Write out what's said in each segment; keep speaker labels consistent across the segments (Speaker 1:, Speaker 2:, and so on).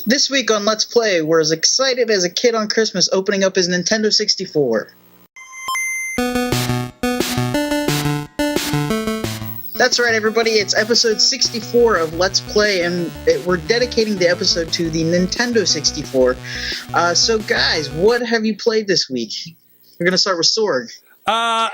Speaker 1: This week on Let's Play, we're as excited as a kid on Christmas opening up his Nintendo 64. That's right, everybody, it's episode 64 of Let's Play, and we're dedicating the episode to the Nintendo 64. So guys, what have you played this week? We're going to start with Sorg.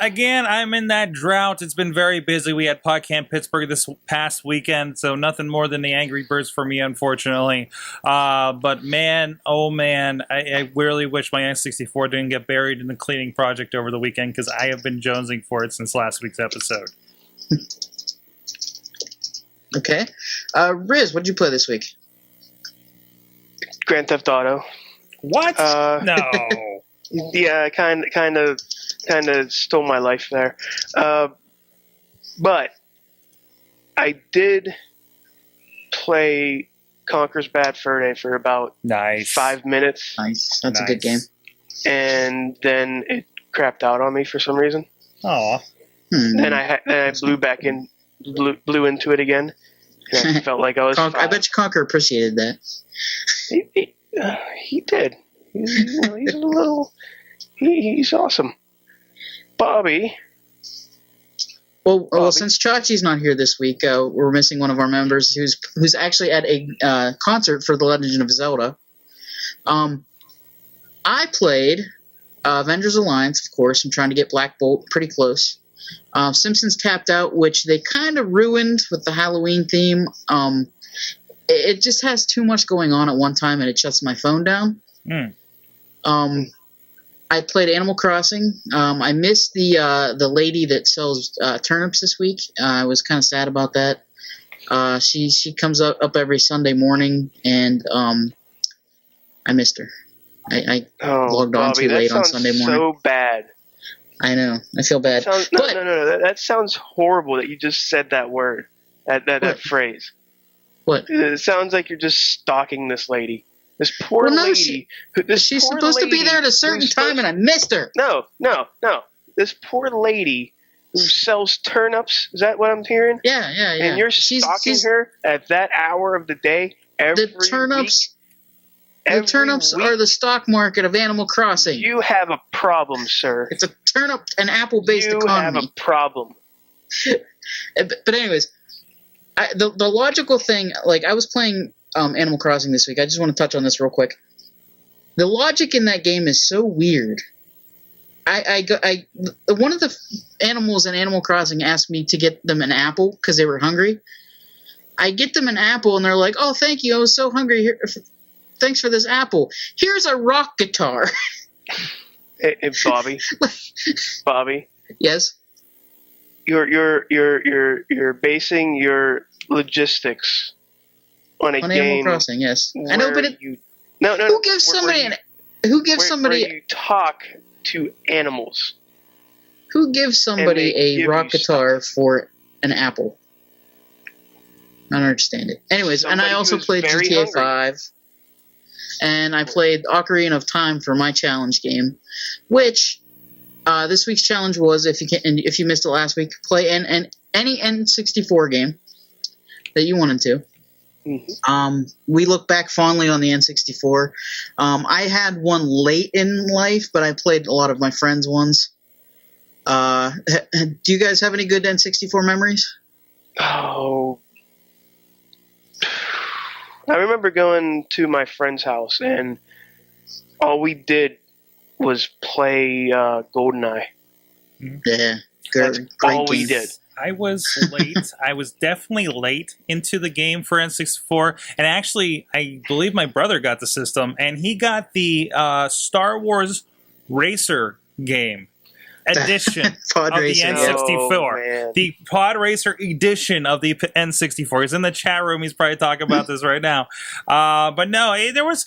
Speaker 2: Again, I'm in that drought. It's been very busy. We had PodCamp Pittsburgh this past weekend, so nothing more than the Angry Birds for me, unfortunately. But man, oh man, I really wish my N64 didn't get buried in the cleaning project over the weekend, because I have been jonesing for it since last week's episode.
Speaker 1: Okay. Rizz, what did you play this week?
Speaker 3: Grand Theft Auto.
Speaker 2: What? No.
Speaker 3: Yeah, kind of stole my life there. But I did play Conker's Bad Fur Day for about 5 minutes.
Speaker 1: Nice. That's a good game.
Speaker 3: And then it crapped out on me for some reason.
Speaker 2: Aw.
Speaker 3: Then I blew into it again. And I felt like I was.
Speaker 1: I bet you Conker appreciated that.
Speaker 3: He did. He's a little. He's awesome. Bobby.
Speaker 1: Well, since Chachi's not here this week, we're missing one of our members who's actually at a concert for The Legend of Zelda. I played Avengers Alliance, of course. I'm trying to get Black Bolt pretty close. Simpsons Tapped Out, which they kind of ruined with the Halloween theme. It just has too much going on at one time, and it shuts my phone down. I played Animal Crossing. I missed the lady that sells turnips this week. I was kind of sad about that. She comes up every Sunday morning, and I missed her. I logged on too late on Sunday morning.
Speaker 3: So bad.
Speaker 1: I know. I feel bad.
Speaker 3: No. That sounds horrible that you just said that word, that phrase.
Speaker 1: What?
Speaker 3: It sounds like you're just stalking this lady. This poor lady.
Speaker 1: She's supposed to be there at a certain time, and I missed her.
Speaker 3: No. This poor lady who sells turnips. Is that what I'm hearing?
Speaker 1: Yeah.
Speaker 3: And you're stalking her at that hour of the day every week?
Speaker 1: The turnips are the stock market of Animal Crossing.
Speaker 3: You have a problem, sir.
Speaker 1: It's a turnip and apple-based economy.
Speaker 3: You have a problem.
Speaker 1: But anyways, the logical thing, like I was playing Animal Crossing this week. I just want to touch on this real quick. The logic in that game is so weird. One of the animals in Animal Crossing asked me to get them an apple because they were hungry. I get them an apple, and they're like, "Oh, thank you. I was so hungry. Here, thanks for this apple. Here's a rock guitar."
Speaker 3: Hey, Bobby.
Speaker 1: Yes.
Speaker 3: You're basing your logistics on a game.
Speaker 1: Animal Crossing, yes. I know, but
Speaker 3: no.
Speaker 1: Who gives somebody
Speaker 3: where you talk to animals?
Speaker 1: Who gives somebody a rock guitar for an apple? I don't understand it. Anyways, and I also played GTA 5. And I played Ocarina of Time for my challenge game, which this week's challenge was, if you missed it last week, play any N64 game that you wanted to. Mm-hmm. We look back fondly on the N64. I had one late in life, but I played a lot of my friends' ones. Do you guys have any good N64 memories?
Speaker 3: Oh, I remember going to my friend's house, and all we did was play GoldenEye.
Speaker 1: Yeah,
Speaker 3: that's all we did.
Speaker 2: I was late. I was definitely late into the game for N64, and actually, I believe my brother got the system, and he got the Star Wars Racer game edition of the N64. The Pod Racer edition of the N64. He's in the chat room. He's probably talking about this right now. But no, there was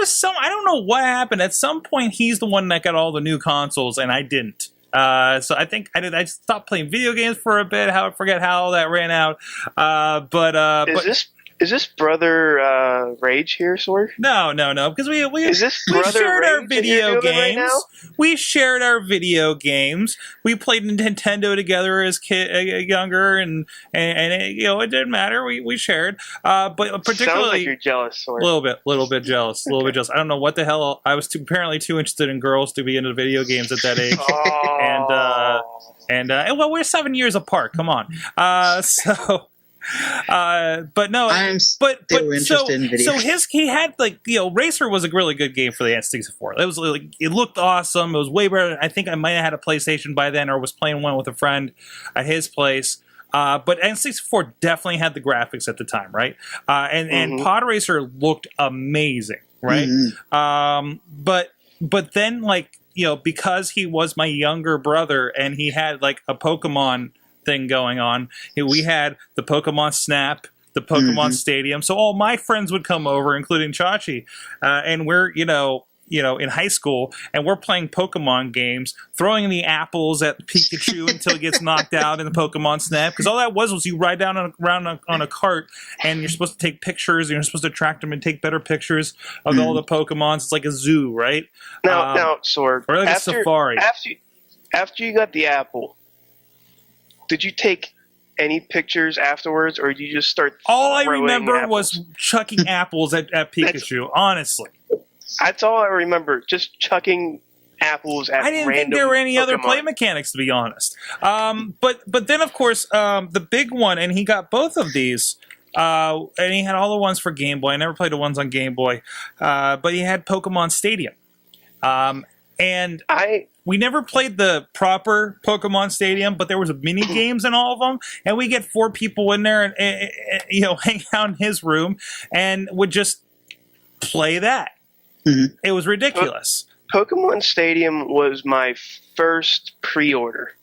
Speaker 2: some. I don't know what happened. At some point, he's the one that got all the new consoles, and I didn't. So I think I stopped playing video games for a bit. I forget how that ran out.
Speaker 3: Is this brother Rage here, Sorg?
Speaker 2: No, because we shared our video games. Right now? We shared our video games. We played Nintendo together as younger, and it didn't matter. We shared. But particularly, sounds like
Speaker 3: you're jealous, Sorg.
Speaker 2: A little bit jealous. A little bit jealous. I don't know what the hell. I was apparently too interested in girls to be into video games at that age. And well, we're 7 years apart. Come on. But no, he had Racer was a really good game for the N64. It was it looked awesome. It was way better. I think I might have had a PlayStation by then, or was playing one with a friend at his place. But N64 definitely had the graphics at the time, right? And Pod Racer looked amazing, right? Mm-hmm. But then because he was my younger brother and he had a Pokemon thing going on, we had the Pokemon Snap, the Pokemon Stadium. So all my friends would come over, including Chachi, and we're in high school, and we're playing Pokemon games, throwing the apples at Pikachu until he gets knocked out in the Pokemon Snap. Because all that was you ride down around on a cart, and you're supposed to take pictures, and you're supposed to attract them and take better pictures of all the Pokemons. It's like a zoo, right?
Speaker 3: Now, Sorg,
Speaker 2: or a safari.
Speaker 3: After you got the apple, did you take any pictures afterwards, or did you just start
Speaker 2: all I remember apples? Was chucking apples at Pikachu, honestly.
Speaker 3: That's all I remember, just chucking apples at random
Speaker 2: I didn't think there were any
Speaker 3: Pokemon.
Speaker 2: Other play mechanics, to be honest. But then, of course, the big one, and he got both of these, and he had all the ones for Game Boy. I never played the ones on Game Boy, but he had Pokemon Stadium. We never played the proper Pokemon Stadium, but there was mini games in all of them, and we get 4 people in there and hang out in his room and would just play that. Mm-hmm. It was ridiculous.
Speaker 3: Pokemon Stadium was my first pre-order.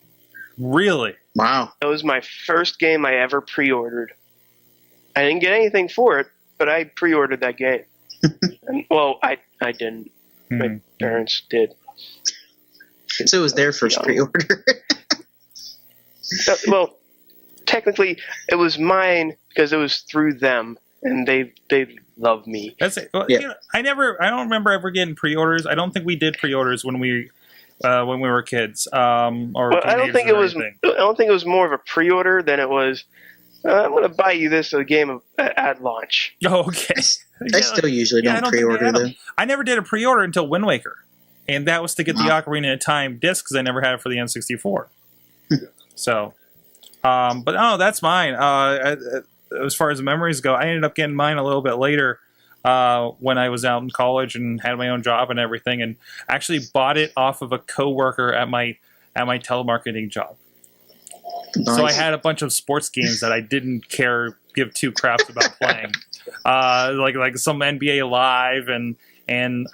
Speaker 2: Really?
Speaker 1: Wow.
Speaker 3: It was my first game I ever pre-ordered. I didn't get anything for it, but I pre-ordered that game. Well, I didn't. My parents did.
Speaker 1: So it was their first pre-order.
Speaker 3: Well, technically, it was mine because it was through them, and they love me.
Speaker 2: That's it. Well, yeah. I don't remember ever getting pre-orders. I don't think we did pre-orders when we were kids. I don't think it was more of a pre-order than it was. I'm going to buy you this game at launch. Oh, okay.
Speaker 1: I still usually don't pre-order them.
Speaker 2: I never did a pre-order until Wind Waker. And that was to get the Ocarina of Time disc because I never had it for the N64. So, but that's mine. As far as the memories go, I ended up getting mine a little bit later when I was out in college and had my own job and everything, and actually bought it off of a coworker at my telemarketing job. Nice. So I had a bunch of sports games that I didn't give 2 craps about playing, like some NBA Live and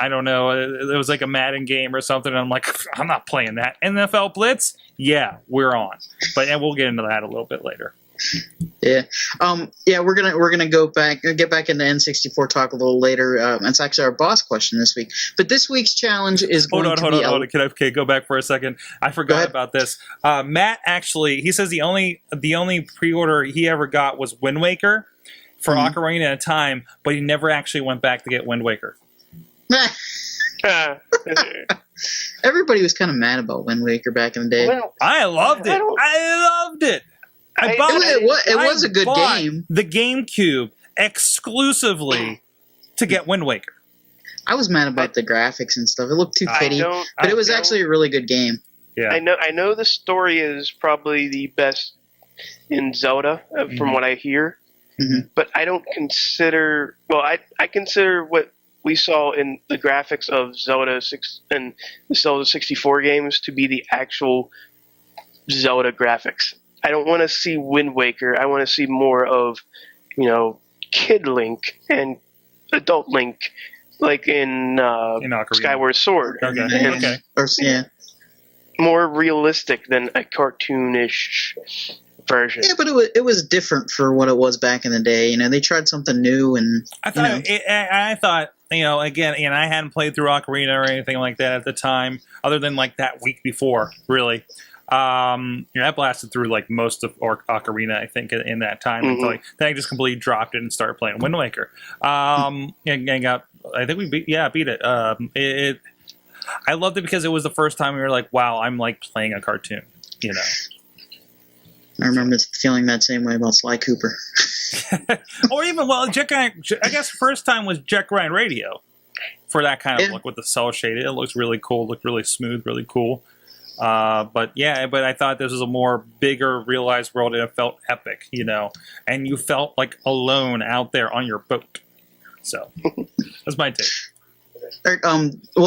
Speaker 2: I don't know, it was like a Madden game or something. And I'm like, I'm not playing that. NFL Blitz, yeah, we're on. And we'll get into that a little bit later.
Speaker 1: Yeah, we're gonna get back into N64 talk a little later. It's actually our boss question this week. But this week's challenge is hold on.
Speaker 2: Can I go back for a second? I forgot about this. Matt actually, he says the only pre-order he ever got was Wind Waker for Ocarina of Time, but he never actually went back to get Wind Waker.
Speaker 1: Everybody was kind of mad about Wind Waker back in the day.
Speaker 2: I loved it.
Speaker 1: It was a good game.
Speaker 2: The GameCube exclusively to get Wind Waker.
Speaker 1: I was mad about the graphics and stuff. It looked too kiddie, but it was actually a really good game.
Speaker 2: Yeah,
Speaker 3: I know the story is probably the best in Zelda from what I hear, but I don't consider. Well, I consider what we saw in the graphics of Zelda 6 and the Zelda 64 games to be the actual Zelda graphics. I don't want to see Wind Waker. I want to see more of, Kid Link and Adult Link, like in Skyward Sword.
Speaker 2: Okay.
Speaker 1: Yeah.
Speaker 3: More realistic than a cartoonish version.
Speaker 1: Yeah, but it was different for what it was back in the day. They tried something new, and
Speaker 2: I thought, again, I hadn't played through Ocarina or anything like that at the time, other than like that week before, really. That blasted through like most of Ocarina, I think, in that time. Until then I just completely dropped it and started playing Wind Waker. And got, I think we beat it. I loved it because it was the first time we were like, wow, I'm like playing a cartoon,
Speaker 1: I remember feeling that same way about Sly Cooper.
Speaker 2: Or even, I guess first time was Jack Ryan Radio for that kind of look with the cell shaded. It looks really cool, looked really smooth, really cool. But I thought this was a more bigger realized world and it felt epic, and you felt like alone out there on your boat. So that's my take.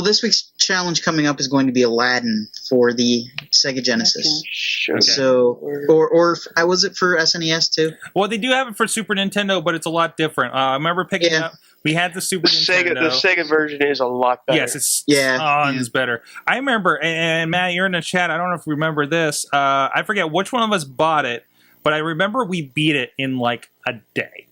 Speaker 1: This week's challenge coming up is going to be Aladdin for the Sega Genesis.
Speaker 3: Sure.
Speaker 1: So, or was it for SNES too?
Speaker 2: Well, they do have it for Super Nintendo, but it's a lot different. I remember picking up. We had the Super Nintendo.
Speaker 3: The Sega version is a lot better.
Speaker 2: Yes, it's tons better. I remember, and Matt, you're in the chat. I don't know if you remember this. I forget which one of us bought it, but I remember we beat it in like a day.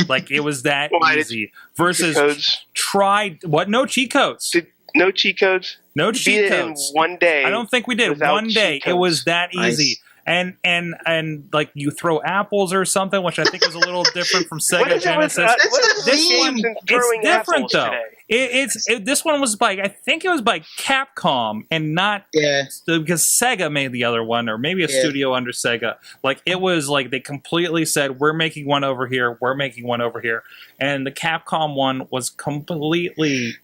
Speaker 2: Like it was that easy. Versus no cheat codes.
Speaker 3: No cheat codes.
Speaker 2: No cheat codes.
Speaker 3: In one day.
Speaker 2: I don't think we did. One day. It was that easy. And like you throw apples or something, which I think was a little different from Sega Genesis. It's different though. This one was I think it was by Capcom and not because Sega made the other one, or maybe a studio under Sega. Like it was like they completely said we're making one over here, and the Capcom one was completely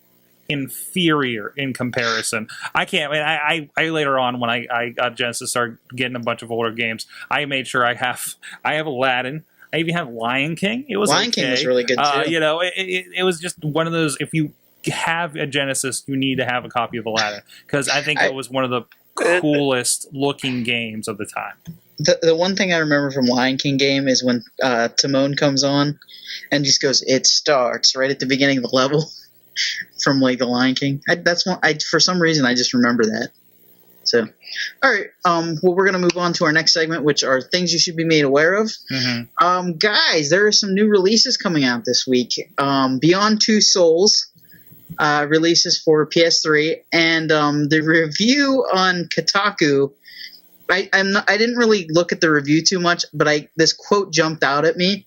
Speaker 2: inferior in comparison. I later on when I got Genesis, started getting a bunch of older games. I made sure I have Aladdin. I even have Lion King. It was
Speaker 1: Lion King was really good too.
Speaker 2: It was just one of those. If you have a Genesis, you need to have a copy of Aladdin because I think it was one of the coolest looking games of the time.
Speaker 1: The one thing I remember from Lion King game is when Timon comes on and just goes, "It starts" right at the beginning of the level. From like the Lion King, that's one. For some reason I just remember that. So, all right. We're gonna move on to our next segment, which are things you should be made aware of. Guys, there are some new releases coming out this week. Beyond Two Souls releases for PS3, and the review on Kotaku. I didn't really look at the review too much, but this quote jumped out at me.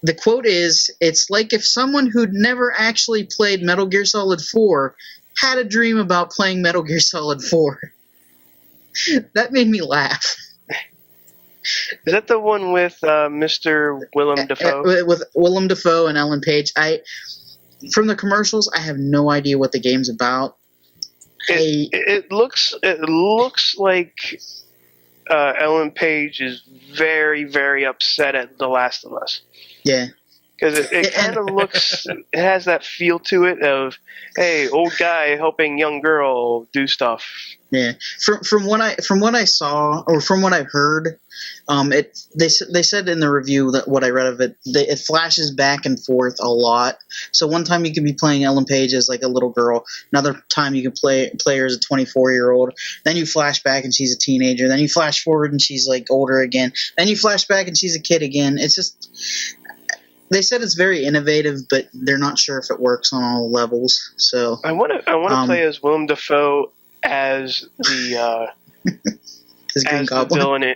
Speaker 1: The quote is, "It's like if someone who'd never actually played Metal Gear Solid 4 had a dream about playing Metal Gear Solid 4. That made me laugh.
Speaker 3: Is that the one with Mr. Willem Dafoe?
Speaker 1: With Willem Dafoe and Ellen Page. From the commercials, I have no idea what the game's about.
Speaker 3: It looks like Ellen Page is very, very upset at The Last of Us.
Speaker 1: Yeah.
Speaker 3: Because it kind of looks, it has that feel to it of, hey, old guy helping young girl do stuff.
Speaker 1: Yeah. From what I saw, or from what I've heard, they said in the review that what I read of it, it flashes back and forth a lot. So one time you can be playing Ellen Page as like a little girl, another time you can play her as a 24-year-old. Then you flash back and she's a teenager. Then you flash forward and she's like older again. Then you flash back and she's a kid again. It's just. They said it's very innovative, but they're not sure if it works on all levels. So
Speaker 3: I want to play as Willem Dafoe as the
Speaker 1: Green Goblin.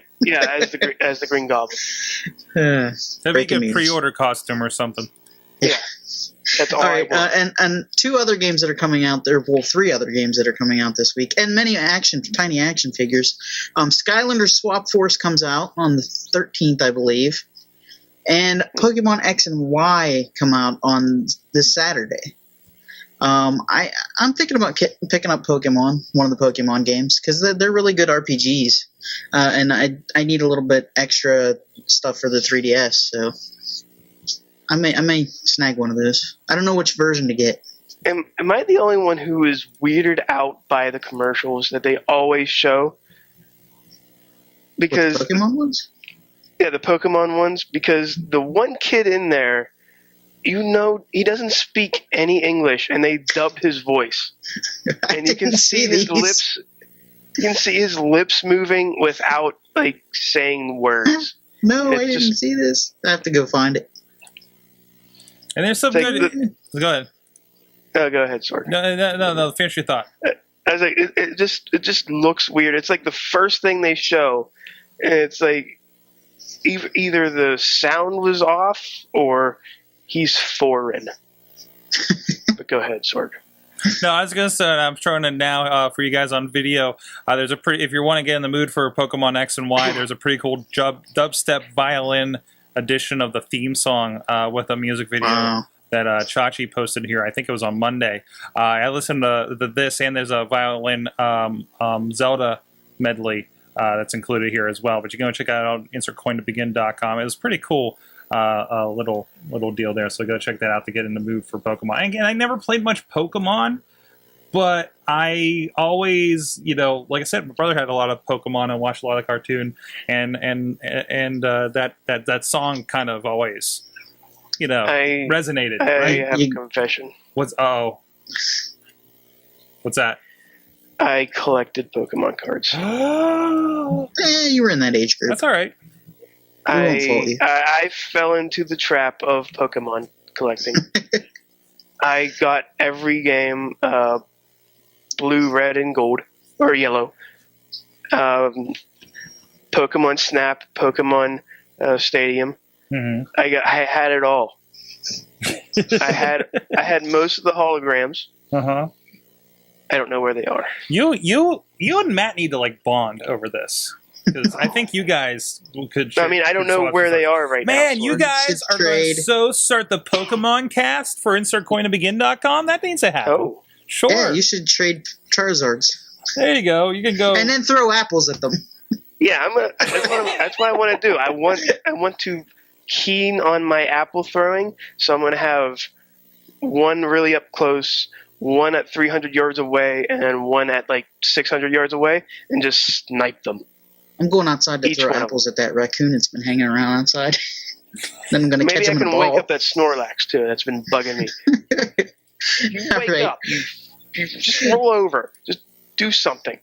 Speaker 3: As the Green Goblin.
Speaker 2: That'd be a good pre-order costume or something.
Speaker 1: Yeah,
Speaker 3: that's all right.
Speaker 1: And two other games that are coming out there. Well, three other games that are coming out this week, and many tiny action figures. Skylanders Swap Force comes out on the 13th, I believe. And Pokemon X and Y come out on this Saturday. I'm thinking about picking up Pokemon, one of the Pokemon games, because they're really good RPGs. And I need a little bit extra stuff for the 3DS, so I may snag one of those. I don't know which version to get.
Speaker 3: Am I the only one who is weirded out by the commercials that they always show? Because
Speaker 1: the Pokemon ones?
Speaker 3: Yeah, the Pokemon ones, because the one kid in there, he doesn't speak any English, and they dubbed his voice. And you can see his lips. You can see his lips moving without like saying words.
Speaker 1: No, I didn't see this. I have to go find it.
Speaker 2: And there's some good. Go ahead.
Speaker 3: Go ahead, Sorg.
Speaker 2: No. Finish your thought.
Speaker 3: I was like, it just looks weird. It's like the first thing they show, and it's like either the sound was off or he's foreign. But go ahead, Sorg.
Speaker 2: No, I was gonna say I'm showing it now for you guys on video. There's a pretty, if you want to get in the mood for Pokemon X and Y, there's a pretty cool dubstep violin edition of the theme song with a music video that Chachi posted here. I think it was on Monday. I listened to this, and there's a violin Zelda medley that's included here as well. But you can go check it out on insertcointobegin.com. It was pretty cool. A little deal there, so go check that out to get in the mood for Pokemon. And again, I never played much Pokemon, but I always, like I said, my brother had a lot of Pokemon and watched a lot of cartoon, and that song kind of always, resonated.
Speaker 3: I have a confession.
Speaker 2: What's that?
Speaker 3: I collected Pokemon cards.
Speaker 1: You were in that age group.
Speaker 2: That's all right.
Speaker 3: I fell into the trap of Pokemon collecting. I got every game, blue, red, and gold, or yellow. Pokemon Snap, Pokemon Stadium. Mm-hmm. I had it all. I had most of the holograms.
Speaker 2: Uh-huh.
Speaker 3: I don't know where they are.
Speaker 2: You and Matt need to bond over this. Because I think you guys could.
Speaker 3: I mean, I don't know where they are right now.
Speaker 2: Man, you guys are going to start the Pokemon cast for InsertCoinToBegin.com. That needs to happen.
Speaker 3: Oh,
Speaker 2: sure.
Speaker 1: Yeah, you should trade Charizards.
Speaker 2: There you go. You can go
Speaker 1: and then throw apples at them.
Speaker 3: Yeah, that's what I want to do. I want to keen on my apple throwing, so I'm going to have one really up close, one at 300 yards away, and then one at 600 yards away, and just snipe them.
Speaker 1: I'm going outside to throw apples at that raccoon that's been hanging around outside. Then I'm going to catch him in a ball.
Speaker 3: Maybe I can wake up that Snorlax, too. That's been bugging me. You wake up. You just roll over. Just do something.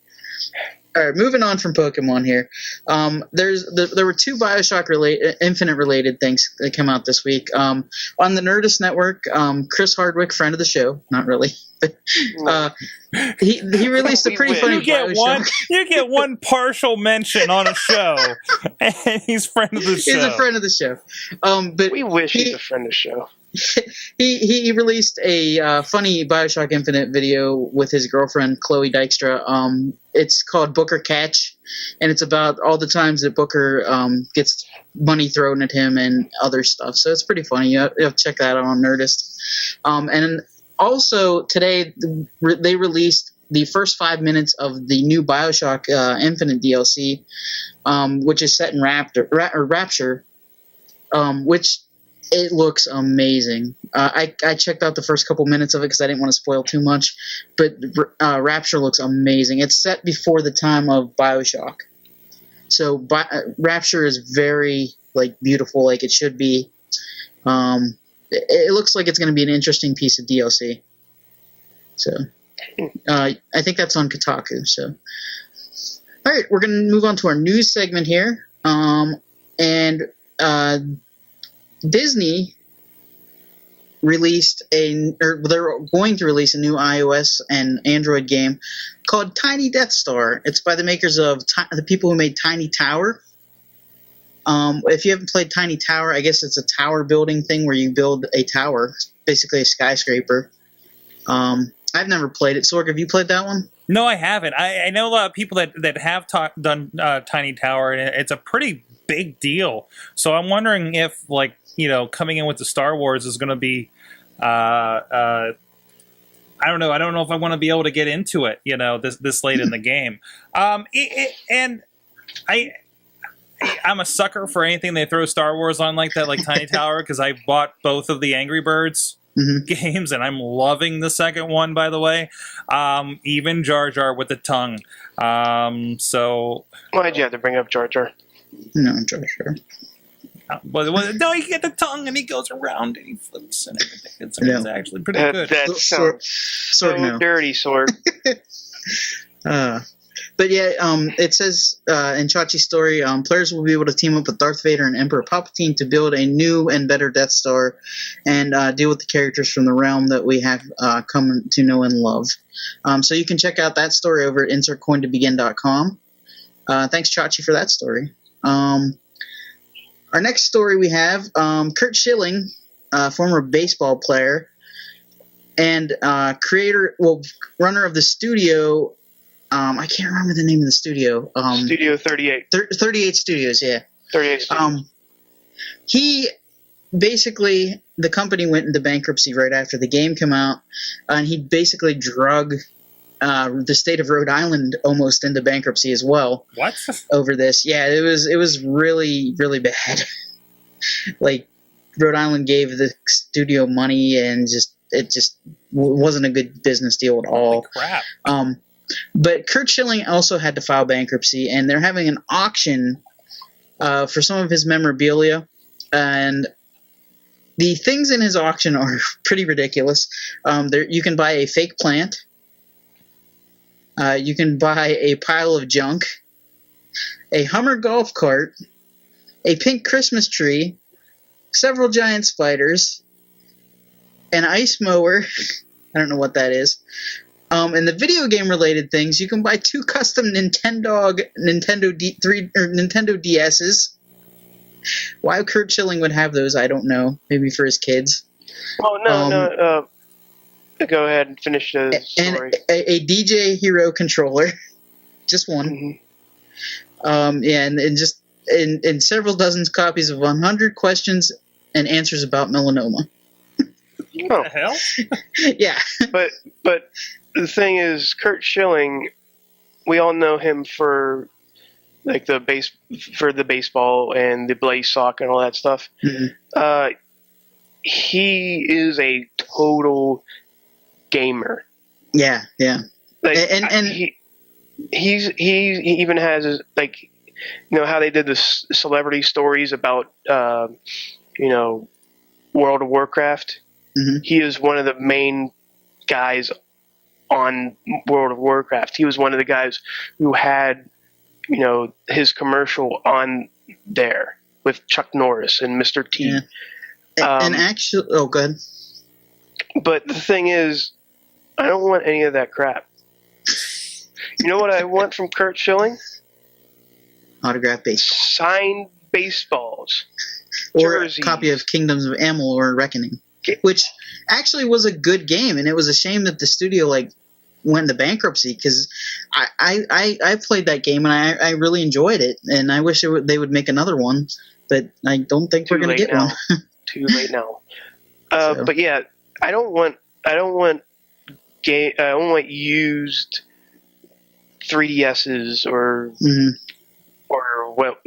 Speaker 1: All right, moving on from Pokemon here. There were two Bioshock Infinite related things that came out this week. On the Nerdist Network, Chris Hardwick, friend of the show, not really, but he released a pretty funny Bioshock.
Speaker 2: You get one partial mention on a show, and he's friend of the show.
Speaker 1: He's a friend of the show. But
Speaker 3: we wish he's a friend of the show.
Speaker 1: He released a funny Bioshock Infinite video with his girlfriend Chloe Dykstra. It's called Booker Catch, and it's about all the times that Booker gets money thrown at him and other stuff. So it's pretty funny. You have to check that out on Nerdist. And also today they released the first 5 minutes of the new Bioshock Infinite DLC, which is set in Rapture, which it looks amazing. I checked out the first couple minutes of it because I didn't want to spoil too much, but Rapture looks amazing. It's set before the time of Bioshock, so Rapture is very beautiful, like it should be. It looks like it's going to be an interesting piece of DLC. So I think that's on Kotaku. So all right, we're going to move on to our news segment here, and Disney released they're going to release a new iOS and Android game called Tiny Death Star. It's by the makers of the people who made Tiny Tower. If you haven't played Tiny Tower, I guess it's a tower building thing where you build a tower. It's basically a skyscraper. I've never played it. Sorg, have you played that one?
Speaker 2: No, I haven't. I know a lot of people that have done Tiny Tower, and it's a pretty big deal. So I'm wondering if, coming in with the Star Wars is going to be, I don't know. I don't know if I want to be able to get into it, this late in the game. And I'm a sucker for anything they throw Star Wars on like that, like Tiny Tower, because I bought both of the Angry Birds games, and I'm loving the second one, by the way. Even Jar Jar with the tongue. So
Speaker 3: why'd you have to bring up Jar Jar?
Speaker 1: No, Jar Jar.
Speaker 2: No, you get the tongue and he goes around and he flips and everything. It's actually pretty good.
Speaker 3: That sounds so dirty, Sorg.
Speaker 1: But yeah, it says in Chachi's story, players will be able to team up with Darth Vader and Emperor Palpatine to build a new and better Death Star and deal with the characters from the realm that we have come to know and love. So you can check out that story over at insertcointobegin.com. Thanks, Chachi, for that story. Our next story we have Curt Schilling, former baseball player and runner of the studio. I can't remember the name of the studio.
Speaker 3: Studio 38.
Speaker 1: 38 Studios, yeah.
Speaker 3: 38 Studios.
Speaker 1: He basically, the company went into bankruptcy right after the game came out, and he basically drug the state of Rhode Island almost into bankruptcy as well.
Speaker 2: What?
Speaker 1: Over this. Yeah, it was really, really bad. Like, Rhode Island gave the studio money, and it just wasn't a good business deal at all.
Speaker 2: Holy crap.
Speaker 1: But Curt Schilling also had to file bankruptcy, and they're having an auction for some of his memorabilia. And the things in his auction are pretty ridiculous. You can buy a fake plant. You can buy a pile of junk, a Hummer golf cart, a pink Christmas tree, several giant spiders, an ice mower. I don't know what that is. And the video game related things, you can buy 2 custom Nintendo DSs. Why Curt Schilling would have those, I don't know. Maybe for his kids.
Speaker 3: Oh no. Go ahead and finish the story.
Speaker 1: And a DJ Hero controller, just one. Mm-hmm. And several dozens copies of 100 questions and answers about melanoma.
Speaker 2: What the hell?
Speaker 1: Yeah.
Speaker 3: But the thing is, Curt Schilling, we all know him for like the baseball and the blaze sock and all that stuff. Mm-hmm. He is a total gamer.
Speaker 1: Yeah.
Speaker 3: Like, and he even has, like, you know how they did the celebrity stories about World of Warcraft. Mm-hmm. He is one of the main guys on World of Warcraft. He was one of the guys who had, his commercial on there with Chuck Norris and Mr. T.
Speaker 1: Yeah. And actually, oh, good.
Speaker 3: But the thing is, I don't want any of that crap. You know what I want from Curt Schilling?
Speaker 1: Autographed baseball.
Speaker 3: Signed baseballs.
Speaker 1: Or
Speaker 3: jerseys.
Speaker 1: A copy of Kingdoms of Amalur Reckoning. Which actually was a good game, and it was a shame that the studio went into bankruptcy, because I played that game and I really enjoyed it, and I wish they would make another one, but I don't think we're going to get one.
Speaker 3: Too late now. But yeah, I don't want used 3DSs or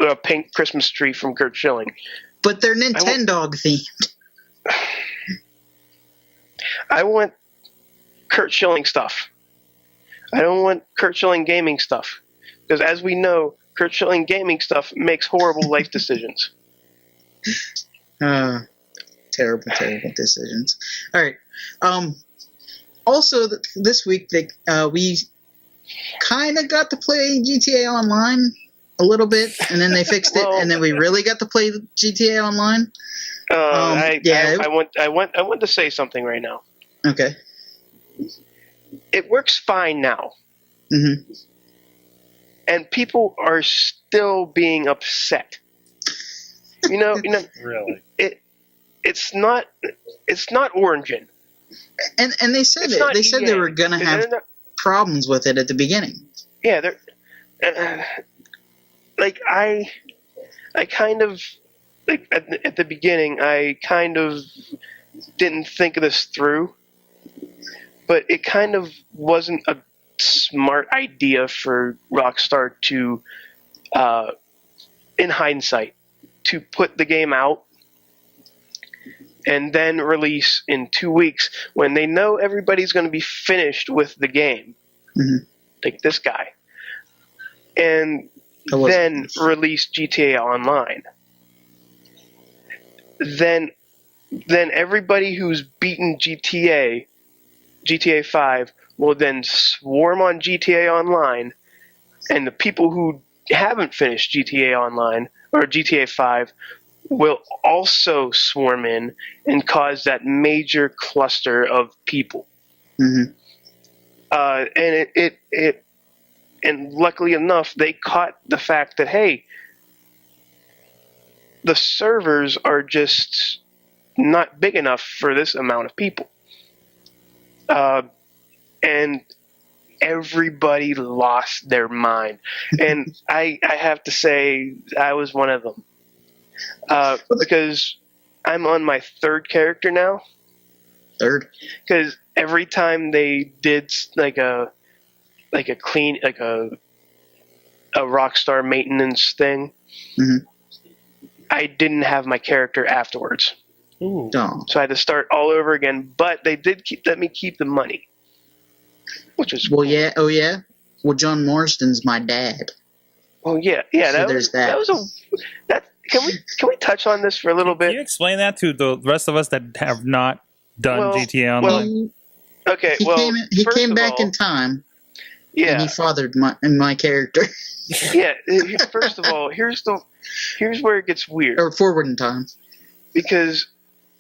Speaker 3: a pink Christmas tree from Curt Schilling.
Speaker 1: But they're Nintendo themed.
Speaker 3: I want Curt Schilling stuff. I don't want Curt Schilling gaming stuff. Because as we know, Curt Schilling gaming stuff makes horrible life decisions.
Speaker 1: Terrible decisions. All right. Also, this week, we kind of got to play GTA Online a little bit, and then they fixed it, and then we really got to play GTA Online.
Speaker 3: I want to say something right now.
Speaker 1: Okay.
Speaker 3: It works fine now.
Speaker 1: Mm-hmm.
Speaker 3: And people are still being upset.
Speaker 2: Really?
Speaker 3: It's not Origin.
Speaker 1: And they said they were gonna have problems with it at the beginning.
Speaker 3: Yeah, they're I kind of, like, at the beginning, I kind of didn't think of this through, but it kind of wasn't a smart idea for Rockstar to, in hindsight, to put the game out and then release in 2 weeks when they know everybody's going to be finished with the game. Mm-hmm. Like this guy. And then release GTA Online. Then everybody who's beaten GTA 5 will then swarm on GTA Online And the people who haven't finished GTA Online or GTA 5 will also swarm in and cause that major cluster of people.
Speaker 1: Mm-hmm.
Speaker 3: And luckily enough, they caught the fact that, hey, the servers are just not big enough for this amount of people. And everybody lost their mind. And I have to say, I was one of them. Because I'm on my third character now.
Speaker 1: Third?
Speaker 3: Because every time they did like a Rockstar maintenance thing,
Speaker 1: mm-hmm.
Speaker 3: I didn't have my character afterwards.
Speaker 2: Ooh.
Speaker 1: Oh.
Speaker 3: So I had to start all over again, but they did let me keep the money. Which was
Speaker 1: well,
Speaker 3: cool.
Speaker 1: yeah. Oh, yeah. Well, John Marston's my dad.
Speaker 3: Oh yeah.
Speaker 1: So there's that.
Speaker 3: Can we touch on this for a little bit?
Speaker 2: Can you explain that to the rest of us that have not done GTA Online?
Speaker 3: Okay.
Speaker 1: He came back in time.
Speaker 3: Yeah.
Speaker 1: And he fathered my character.
Speaker 3: Yeah. First of all, here's where it gets weird.
Speaker 1: Or forward in time.
Speaker 3: Because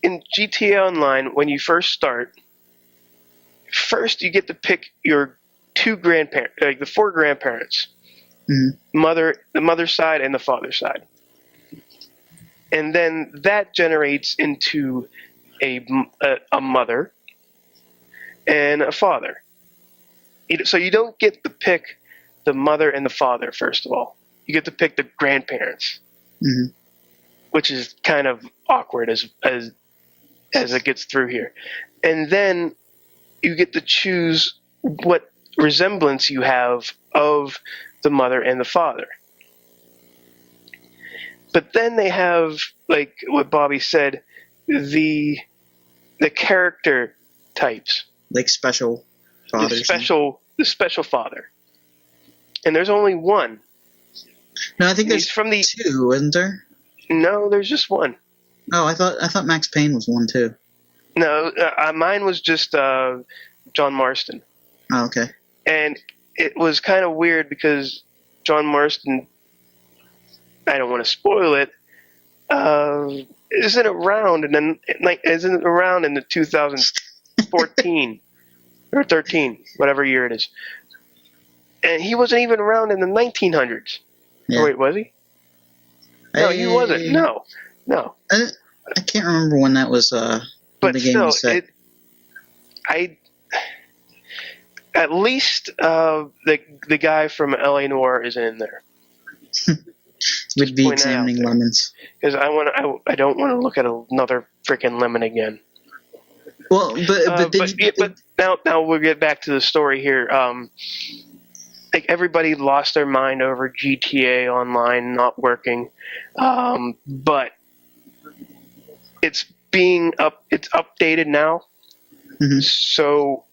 Speaker 3: in GTA Online, when you first start, you get to pick your two grandparents, like the four grandparents,
Speaker 1: mm-hmm.
Speaker 3: the mother's side and the father's side, and then that generates into a mother and a father. So you don't get to pick the mother and the father. First of all, you get to pick the grandparents,
Speaker 1: mm-hmm.
Speaker 3: which is kind of awkward as it gets through here, and then you get to choose what resemblance you have of the mother and the father. But then they have, like what Bobby said, the character types.
Speaker 1: Like special fathers.
Speaker 3: The special father. And there's only one.
Speaker 1: No, I think there's two, isn't there?
Speaker 3: No, there's just one.
Speaker 1: Oh, I thought Max Payne was one too.
Speaker 3: No, mine was just John Marston.
Speaker 1: Oh, okay.
Speaker 3: And it was kind of weird because John Marston, I don't want to spoil it, isn't around in the 2014 or 13, whatever year it is. And he wasn't even around in the 1900s.
Speaker 1: Yeah.
Speaker 3: Oh, wait, was he? No, he wasn't. No.
Speaker 1: I can't remember when that was.
Speaker 3: But
Speaker 1: the game
Speaker 3: still,
Speaker 1: was set.
Speaker 3: At least the guy from LA Noire isn't in there.
Speaker 1: We'd be examining lemons.
Speaker 3: Because I don't want to look at another freaking lemon again.
Speaker 1: Well, but
Speaker 3: now we'll get back to the story here. Like everybody lost their mind over GTA Online not working, but it's updated now,
Speaker 1: mm-hmm.
Speaker 3: so,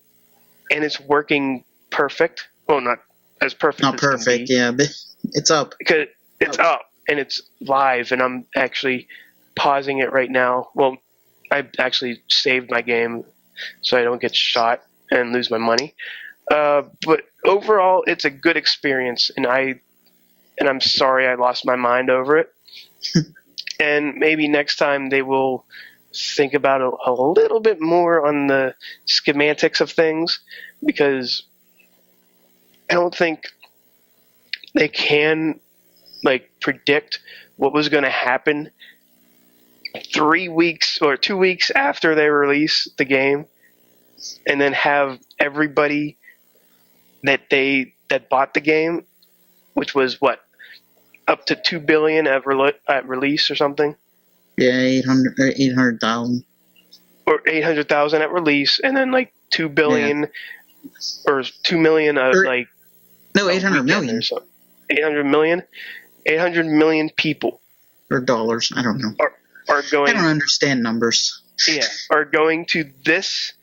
Speaker 3: and it's working perfect. Well, not as perfect.
Speaker 1: Not
Speaker 3: as
Speaker 1: perfect, yeah, but it's up.
Speaker 3: Because it's up and it's live, and I'm actually pausing it right now. Well, I actually saved my game so I don't get shot and lose my money. But overall, it's a good experience, and I'm sorry I lost my mind over it. And maybe next time they will think about a little bit more on the schematics of things, because I don't think they can predict what was going to happen 3 weeks or 2 weeks after they release the game, and then have everybody that bought the game, which was up to $2 billion at release or something.
Speaker 1: Yeah, 800,000.
Speaker 3: Or 800,000 at release, and then $2 billion or $2 million
Speaker 1: no, 800 million.
Speaker 3: 800 million. 800 million people.
Speaker 1: Or dollars, I don't know.
Speaker 3: Are going.
Speaker 1: I don't understand numbers.
Speaker 3: Yeah, are going to this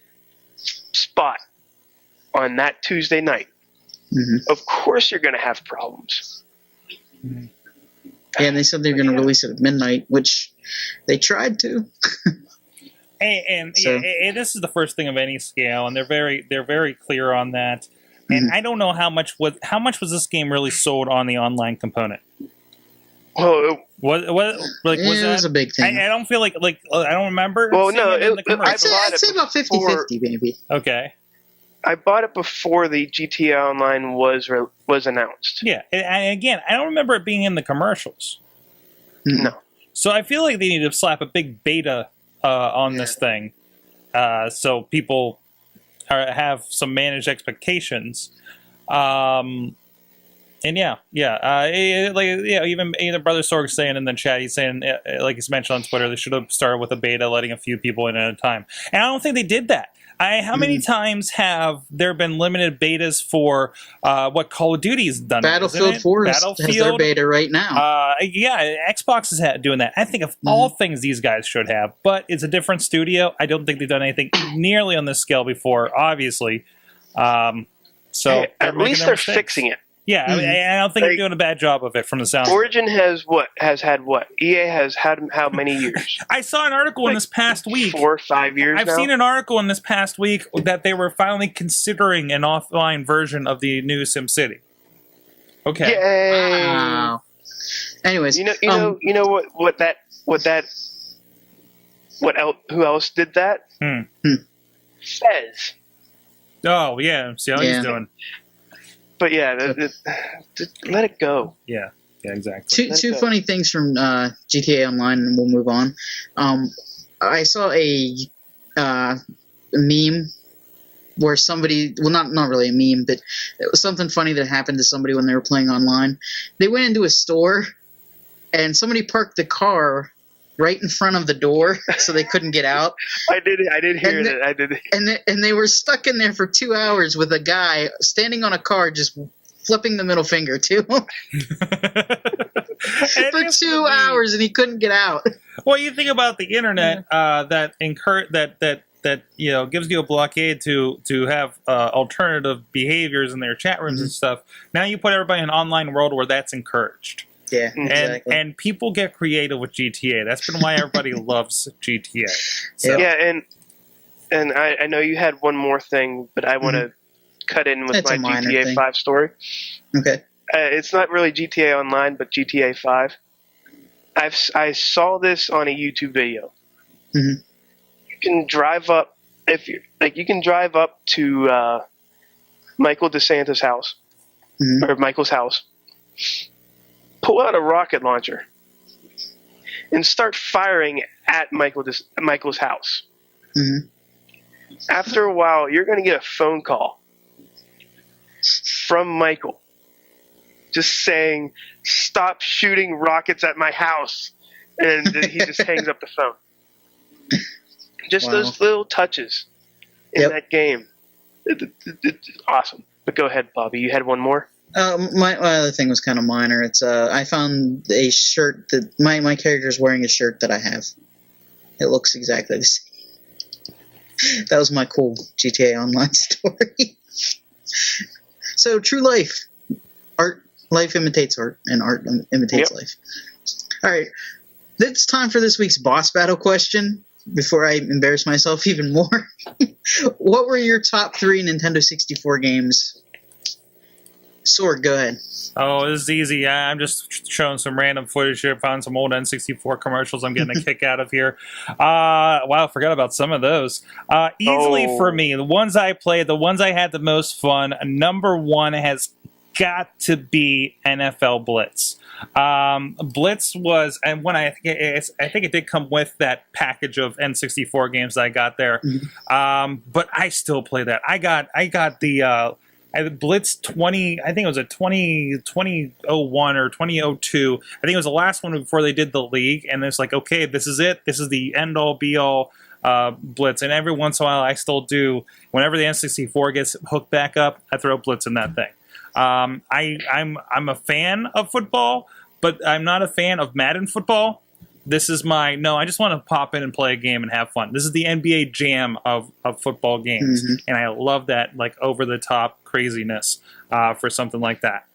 Speaker 3: spot on that Tuesday night.
Speaker 1: Mm-hmm.
Speaker 3: Of course, you're going to have problems.
Speaker 1: Mm-hmm. Yeah, and they said they're going to release it at midnight, which they tried to.
Speaker 2: And this is the first thing of any scale, and they're very clear on that. and I don't know how much was this game really sold on the online component.
Speaker 3: Oh,
Speaker 1: it was a big thing.
Speaker 2: I don't feel like I don't remember.
Speaker 3: Well, no,
Speaker 1: I'd say about 50-50, maybe.
Speaker 2: Okay.
Speaker 3: I bought it before the GTA Online was announced.
Speaker 2: Yeah, and again, I don't remember it being in the commercials.
Speaker 3: No.
Speaker 2: So I feel like they need to slap a big beta on this thing, so people have some managed expectations. And even either Brother Sorg saying in the chat, he's saying, like he's mentioned on Twitter, they should have started with a beta, letting a few people in at a time. And I don't think they did that. How many times have there been limited betas for what Call of Duty's done?
Speaker 1: Battlefield 4 has their beta right now.
Speaker 2: Xbox is doing that. I think of all things these guys should have, but it's a different studio. I don't think they've done anything nearly on this scale before, obviously. At
Speaker 3: least they're fixing it.
Speaker 2: Yeah, I don't think they're doing a bad job of it from the sound.
Speaker 3: Origin has had what? EA has had how many years?
Speaker 2: I saw an article in this past week.
Speaker 3: 4 or 5 years
Speaker 2: I've seen an article in this past week that they were finally considering an offline version of the new SimCity. Okay.
Speaker 3: Yay!
Speaker 1: Wow. Anyways,
Speaker 3: who else did that? Fez.
Speaker 2: Oh yeah, see how he's doing.
Speaker 3: But yeah, let it go.
Speaker 2: Yeah, exactly.
Speaker 1: Two funny things from GTA Online, and we'll move on. I saw a meme where somebody, well, not really a meme, but it was something funny that happened to somebody when they were playing online. They went into a store, and somebody parked the car right in front of the door, so they couldn't get out.
Speaker 3: I did hear that. I did.
Speaker 1: And they were stuck in there for 2 hours with a guy standing on a car, just flipping the middle finger to him for 2 hours, and he couldn't get out.
Speaker 2: Well, you think about the internet that gives you a blockade to have alternative behaviors in their chat rooms and stuff. Now you put everybody in an online world where that's encouraged.
Speaker 1: Yeah, exactly.
Speaker 2: And people get creative with GTA. That's been why everybody loves GTA.
Speaker 3: So. Yeah, and I know you had one more thing, but I want to cut in with my GTA 5 story.
Speaker 1: Okay.
Speaker 3: It's not really GTA Online, but GTA 5. I saw this on a YouTube video. You can drive up you can drive up to Michael DeSantis' house or Michael's house. Pull out a rocket launcher and start firing at Michael's house. After a while, you're going to get a phone call from Michael just saying, "Stop shooting rockets at my house," and he just hangs up the phone. Just those little touches in that game. It's awesome. But go ahead, Bobby. You had one more?
Speaker 1: My other thing was kind of minor. It's I found a shirt that my character is wearing a shirt that I have. It looks exactly the same. That was my cool GTA Online story. So, true life. Life imitates art, and art imitates life. All right. It's time for this week's boss battle question. Before I embarrass myself even more, what were your top 3 Nintendo 64 games? Sorg, go ahead.
Speaker 2: Oh, this is easy. I'm just showing some random footage here. Found some old N64 commercials I'm getting a kick out of here. Wow, I forgot about some of those. Easily for me, the ones I played, the ones I had the most fun, number 1 has got to be NFL Blitz. Blitz was, and when I think it did come with that package of N64 games that I got there. But I still play that. I got the Blitz 20, I think it was a 2001 or 2002. I think it was the last one before they did the league, and it's like, okay, this is it. This is the end-all, be-all Blitz. And every once in a while, I still do. Whenever the N64 gets hooked back up, I throw Blitz in that thing. I'm a fan of football, but I'm not a fan of Madden football. This is I just want to pop in and play a game and have fun. This is the NBA jam of football games, and I love that over-the-top craziness for something like that.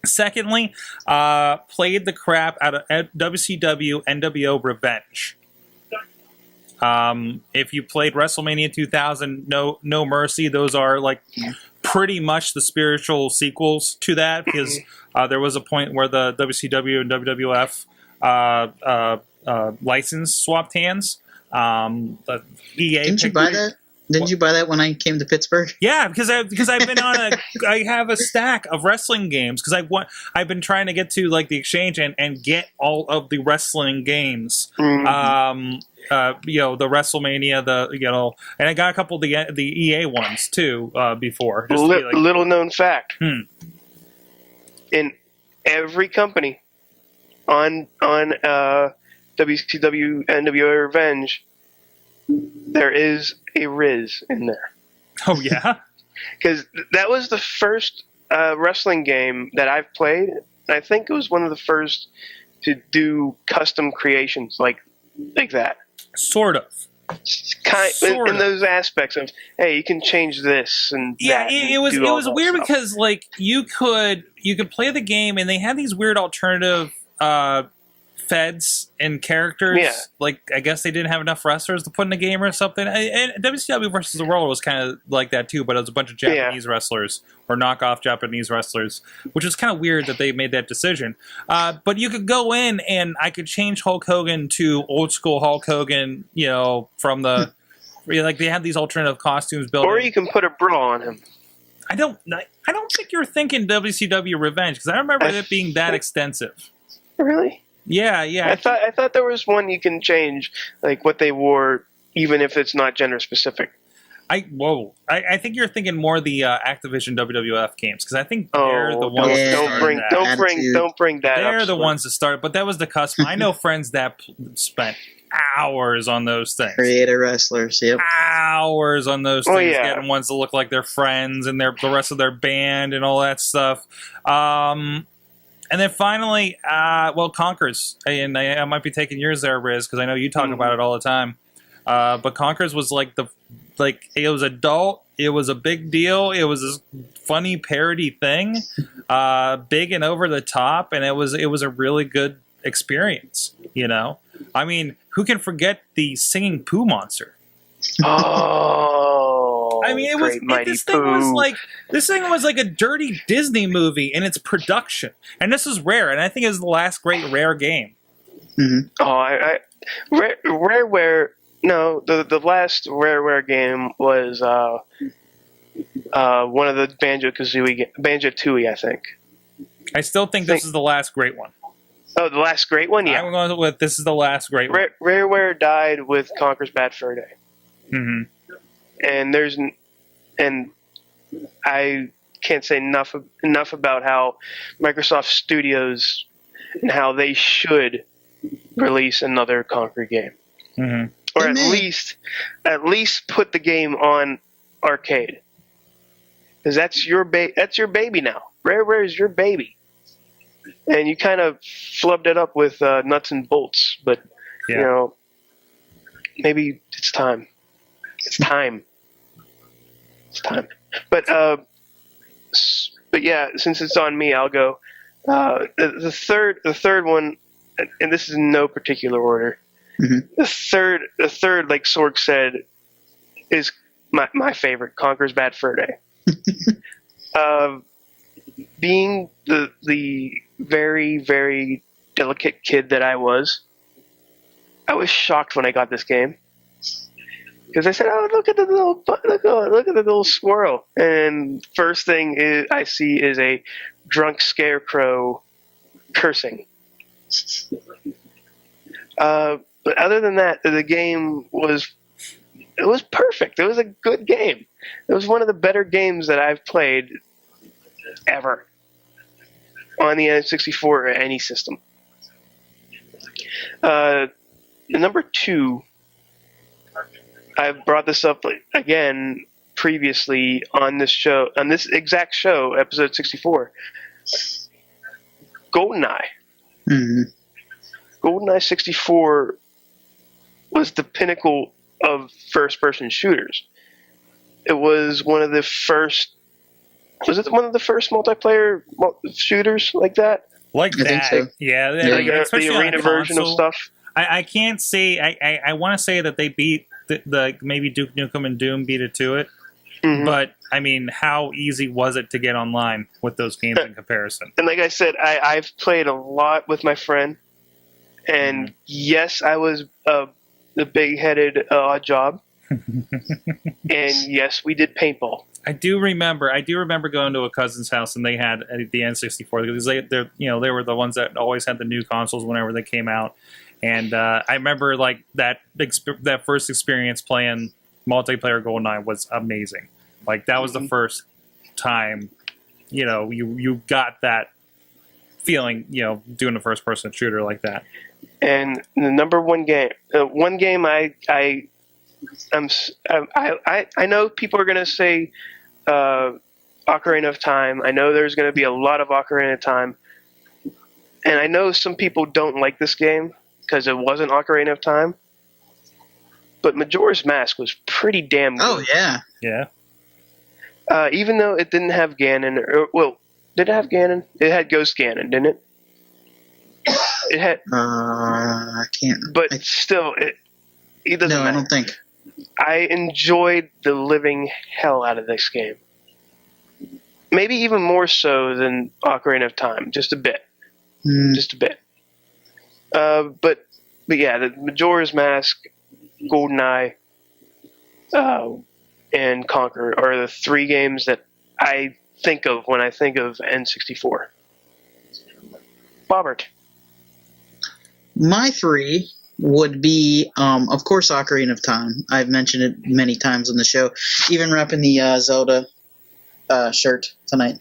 Speaker 2: Secondly, played the crap out of WCW NWO Revenge. If you played WrestleMania 2000, No Mercy, those are like pretty much the spiritual sequels to that, because there was a point where the WCW and WWF license swapped hands. The EA
Speaker 1: Didn't you buy that? Didn't you buy that when I came to Pittsburgh?
Speaker 2: Yeah, because I've been on I have a stack of wrestling games because I've been trying to get to like the exchange and get all of the wrestling games. The WrestleMania, and I got a couple of the EA ones too before.
Speaker 3: Little known fact: in every company on WCW NWA Revenge, there is a Rizz in there.
Speaker 2: Oh yeah,
Speaker 3: because that was the first wrestling game that I've played. I think it was one of the first to do custom creations like that.
Speaker 2: Sort of.
Speaker 3: In those aspects of, hey, you can change this and that.
Speaker 2: It was weird stuff. Because like you could play the game and they had these weird alternative feds and characters.
Speaker 3: Yeah.
Speaker 2: Like I guess they didn't have enough wrestlers to put in the game or something. And WCW versus the World was kind of like that too, but it was a bunch of Japanese wrestlers or knockoff Japanese wrestlers, which was kind of weird that they made that decision. But you could go in and I could change Hulk Hogan to old school Hulk Hogan, from the like they had these alternative costumes built.
Speaker 3: Or you can put a bra on him.
Speaker 2: I don't think you're thinking WCW Revenge because I remember it being that extensive.
Speaker 3: Really?
Speaker 2: Yeah.
Speaker 3: I thought there was one you can change, like what they wore, even if it's not gender specific.
Speaker 2: I think you're thinking more the Activision WWF games because I think they're the ones.
Speaker 3: Don't bring that up.
Speaker 2: They're the ones that started, but that was the custom. I know friends that spent hours on those things.
Speaker 1: Creator wrestlers, yep.
Speaker 2: Hours on those things, getting ones that look like their friends and the rest of their band and all that stuff. And then finally, Conkers. And I might be taking yours there, Rizz, because I know you talk about it all the time. But Conkers was it was adult. It was a big deal. It was this funny parody thing, big and over the top, and it was a really good experience. I mean, who can forget the singing poo monster?
Speaker 3: Oh,
Speaker 2: I mean, this thing was like a dirty Disney movie in its production, and this is Rare, and I think it was the last great Rare game.
Speaker 1: Mm-hmm.
Speaker 3: Oh, Rareware. No, the last Rareware game was one of the Banjo-Tooie, I think.
Speaker 2: I still think this is the last great one.
Speaker 3: Oh, the last great one? Yeah.
Speaker 2: I'm going with this is the last great one.
Speaker 3: Rareware died with Conker's Bad Fur Day.
Speaker 2: Mm-hmm.
Speaker 3: And I can't say enough about how Microsoft Studios and how they should release another Conker game.
Speaker 2: Mm-hmm.
Speaker 3: Or at least put the game on arcade. Because that's your baby now. Rareware is your baby. And you kind of flubbed it up with nuts and bolts, but maybe it's time. It's time. But yeah, since it's on me, I'll go. The third one, and this is in no particular order.
Speaker 1: Mm-hmm.
Speaker 3: The third, like Sorg said, is my favorite. Conker's Bad Fur Day. Being the very, very delicate kid that I was shocked when I got this game because I said, "Oh, look at the little squirrel!" And first thing I see is a drunk scarecrow cursing. But other than that, the game was perfect. It was a good game. It was one of the better games that I've played ever on the N64 or any system. Number 2, I've brought this up again previously on this exact show, episode 64. GoldenEye.
Speaker 1: Mm-hmm.
Speaker 3: GoldenEye 64 was the pinnacle of first-person shooters. It was one of the first. Was it one of the first multiplayer shooters like that?
Speaker 2: I think so. Yeah,
Speaker 3: the arena version of stuff.
Speaker 2: I can't say. I want to say that they beat the maybe Duke Nukem and Doom beat it to it. But, I mean, how easy was it to get online with those games in comparison?
Speaker 3: And like I said, I've played a lot with my friend. And yes, I was the big-headed odd job. And yes, we did paintball. I do remember
Speaker 2: going to a cousin's house and they had the N64 because they were the ones that always had the new consoles whenever they came out. And I remember like that first experience playing multiplayer GoldenEye was amazing. Like that was the first time, you got that feeling, doing a first-person shooter like that. And
Speaker 3: the number one game, I know people are going to say Ocarina of Time. I know there's going to be a lot of Ocarina of Time. And I know some people don't like this game because it wasn't Ocarina of Time. But Majora's Mask was pretty damn good.
Speaker 1: Oh, yeah.
Speaker 2: Yeah.
Speaker 3: Even though it didn't have Ganon. Did it have Ganon? It had Ghost Ganon, didn't it? It had.
Speaker 1: I can't.
Speaker 3: But still, it doesn't matter.
Speaker 1: I don't think.
Speaker 3: I enjoyed the living hell out of this game. Maybe even more so than Ocarina of Time, just a bit. Just a bit. But yeah, the Majora's Mask, GoldenEye, and Conquer are the three games that I think of when I think of N64. Bobbert.
Speaker 1: My three would be, of course, Ocarina of Time. I've mentioned it many times on the show, even repping the Zelda shirt tonight.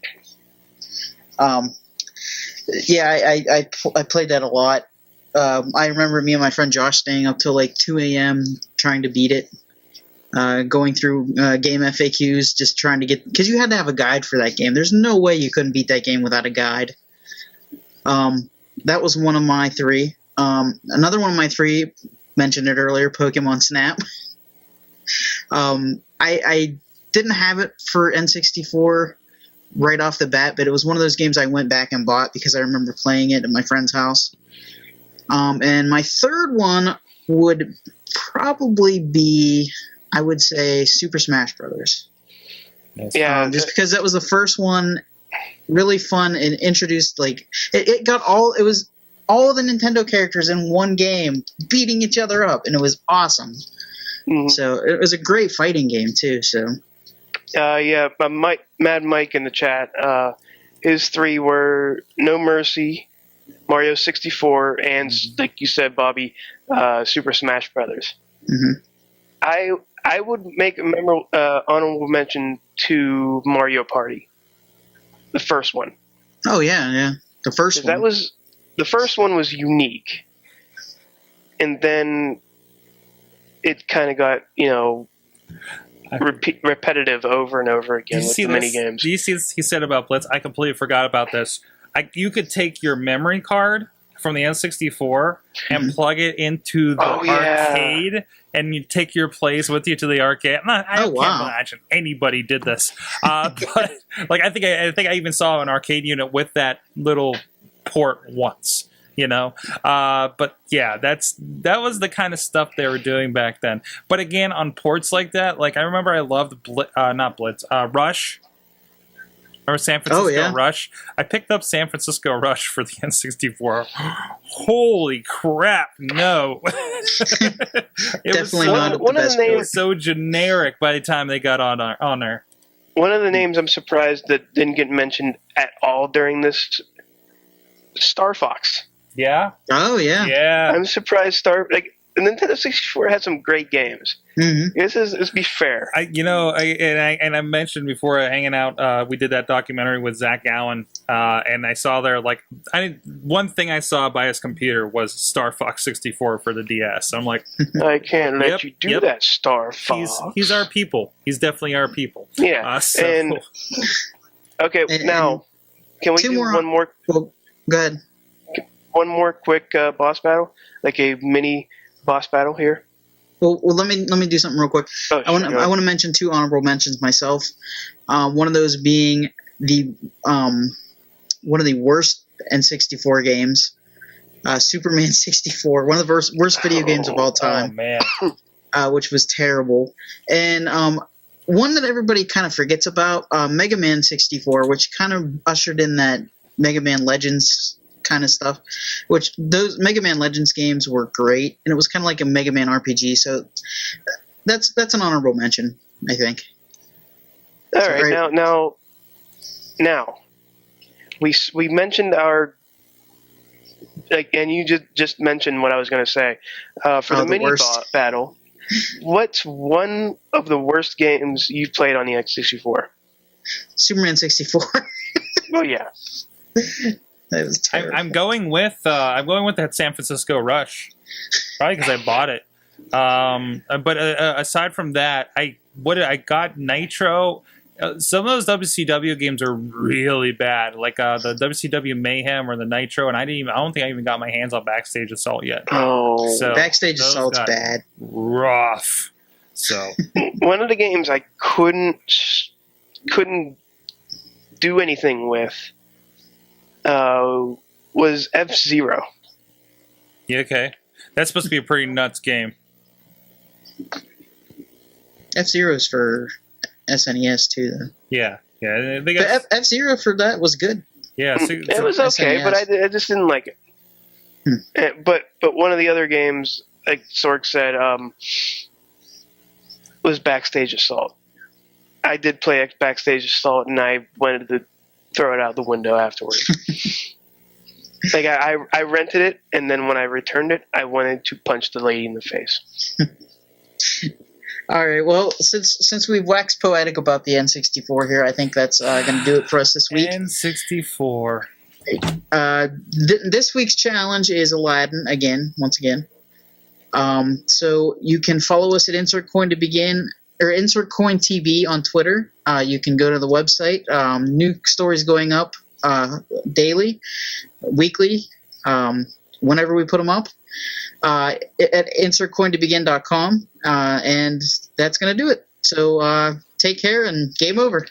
Speaker 1: Yeah, I played that a lot. I remember me and my friend Josh staying up till like 2 a.m. trying to beat it, going through game FAQs, just trying to get – because you had to have a guide for that game. There's no way you couldn't beat that game without a guide. That was one of my three. Another one of my three, mentioned it earlier, Pokemon Snap. I didn't have it for N64 right off the bat, but it was one of those games I went back and bought because I remember playing it at my friend's house. And my third one would probably be, I would say, Super Smash Brothers.
Speaker 3: Yeah,
Speaker 1: just because that was the first one, really fun, and introduced it got it was all of the Nintendo characters in one game beating each other up, and it was awesome. Mm-hmm. So it was a great fighting game too. So
Speaker 3: yeah, Mad Mike in the chat, his three were No Mercy, Mario 64, and like you said, Bobby, Super Smash Brothers.
Speaker 1: Mm-hmm.
Speaker 3: I would make a honorable mention to Mario Party, the first one.
Speaker 1: Oh yeah, the first one.
Speaker 3: The first one was unique, and then it kind of got repetitive over and over again with the mini games.
Speaker 2: Do you see this he said about Blitz? I completely forgot about this. You could take your memory card from the N64 and plug it into the arcade, and you take your plays with you to the arcade. I can't imagine anybody did this, but I think I even saw an arcade unit with that little port once. But yeah, that was the kind of stuff they were doing back then. But again, on ports like that, I remember I loved Rush. Or San Francisco Rush. I picked up San Francisco Rush for the N64. Holy crap, no.
Speaker 1: Definitely not the best.
Speaker 2: It was so generic by the time they got on there.
Speaker 3: One of the names I'm surprised that didn't get mentioned at all during this, Star Fox.
Speaker 2: Yeah?
Speaker 1: Oh, yeah.
Speaker 2: Yeah.
Speaker 3: I'm surprised Nintendo 64 had some great games.
Speaker 1: Mm-hmm.
Speaker 3: Let's be fair.
Speaker 2: I mentioned before hanging out, we did that documentary with Zach Allen, and I saw there one thing I saw by his computer was Star Fox 64 for the DS. So I'm like,
Speaker 3: I can't let you do that, Star Fox.
Speaker 2: He's our people. He's definitely our people.
Speaker 3: Yeah. Now can we do one more?
Speaker 1: Well, go ahead.
Speaker 3: One more quick boss battle, like a mini boss battle here.
Speaker 1: Well, let me do something real quick.
Speaker 3: Oh, sure,
Speaker 1: I want to mention two honorable mentions myself. One of those being one of the worst N64 games, Superman 64, one of the worst video games of all time.
Speaker 2: Oh man,
Speaker 1: which was terrible. And one that everybody kind of forgets about, Mega Man 64, which kind of ushered in that Mega Man Legends kind of stuff, which those Mega Man Legends games were great, and it was kind of like a Mega Man RPG, so that's an honorable mention, I think.
Speaker 3: All right, now, we mentioned our, like, and you just mentioned what I was going to say. For the mini battle, what's one of the worst games you've played on the N64?
Speaker 1: Superman 64.
Speaker 3: Oh yeah.
Speaker 1: That was terrible.
Speaker 2: I'm going with that San Francisco Rush, probably because I bought it. But aside from that, I got Nitro. Some of those WCW games are really bad, like the WCW Mayhem or the Nitro, and I don't think I even got my hands on Backstage Assault yet.
Speaker 3: Oh,
Speaker 1: so Backstage Assault's bad,
Speaker 2: rough. So
Speaker 3: one of the games I couldn't do anything with was F-Zero.
Speaker 2: Yeah, okay, that's supposed to be a pretty nuts game.
Speaker 1: F-Zero's for SNES too, though.
Speaker 2: Yeah. They
Speaker 1: got F-Zero for that was good.
Speaker 2: Yeah,
Speaker 3: it was okay, SNES. But I just didn't like it. But one of the other games, like Sorg said, was Backstage Assault. I did play Backstage Assault, and I wanted to throw it out the window afterwards. Like I rented it, and then when I returned it, I wanted to punch the lady in the face.
Speaker 1: All right. Well, since we've waxed poetic about the N64 here, I think that's going to do it for us this week.
Speaker 2: N64.
Speaker 1: This week's challenge is Aladdin once again. So you can follow us at Insert Coin to begin, or Insert Coin TV on Twitter. You can go to the website. New stories going up daily, weekly, whenever we put them up. At insertcointobegin.com, and that's going to do it. So take care and game over.